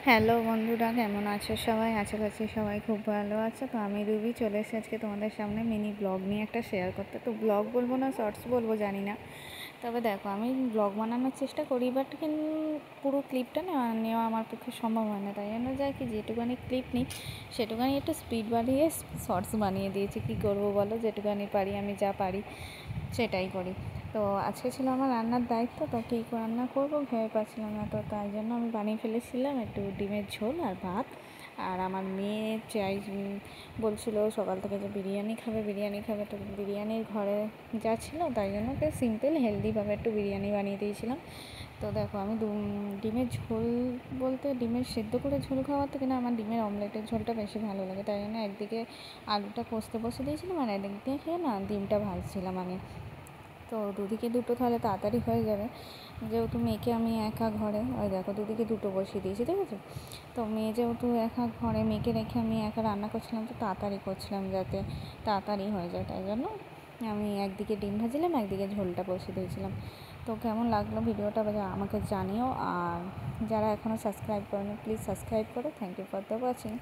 Hello বন্ধুরা, কেমন আছো সবাই? আশা করছি সবাই খুব ভালো আছো। তো আমি রুবি চলে এসেছি আজকে তোমাদের সামনে মিনি ব্লগ নিয়ে একটা শেয়ার করতে। তো ব্লগ বলবো না শর্টস বলবো জানি না, তবে দেখো আমি ব্লগ বানানোর চেষ্টা করি, বাট কিন্তু পুরো ক্লিপটা নেওয়া আমার পক্ষে সম্ভব হয় না। তাই জন্য যাই কি যেটুকানি ক্লিপ নিই সেটুকানি একটু স্পিড বাড়িয়ে শর্টস বানিয়ে দিয়েছি। কী করবো বলো, যেটুকানি পারি, আমি যা পারি সেটাই করি। তো আজকে ছিল আমার রান্নার দায়িত্ব, তো কী রান্না করবো ভেবে পাচ্ছিলাম না, তো তাই জন্য আমি বানিয়ে ফেলেছিলাম একটু ডিমের ঝোল আর ভাত। আর আমার মেয়ে বলছিল সকাল থেকে যে বিরিয়ানি খাবে, তো বিরিয়ানির ঘরে যা ছিল তাই জন্য ওকে সিম্পল হেলদিভাবে একটু বিরিয়ানি বানিয়ে দিয়েছিলাম। তো দেখো আমি ডিমের ঝোল বলতে ডিমের সেদ্ধ করে ঝোল খাওয়ার থেকে না আমার ডিমের অমলেটের ঝোলটা বেশি ভালো লাগে, তাই জন্য একদিকে আলুটা কষতে বসে দিয়েছিলাম আর একদিক দিয়ে খেয়ে না ডিমটা ভাজছিলাম আমি। তো দুদিকে দুটো তাহলে তাড়াতাড়ি হয়ে যাবে, যেহেতু মেয়েকে আমি একা ঘরে, ওই দেখো দুদিকে দুটো বসিয়ে দিয়েছি, ঠিক আছে। তো মেয়ে যেহেতু একা ঘরে, মেয়েকে রেখে আমি একা রান্না করছিলাম, তো তাড়াতাড়ি করছিলাম যাতে তাড়াতাড়ি হয়ে যায়, তাই জন্য আমি একদিকে ডিম ভাজছিলাম একদিকে ঝোলটা বসিয়ে দিয়েছিলাম। তো কেমন লাগলো ভিডিওটা আমাকে জানিও, আর যারা এখনও সাবস্ক্রাইব করেনি প্লিজ সাবস্ক্রাইব করো। Thank you for the watching.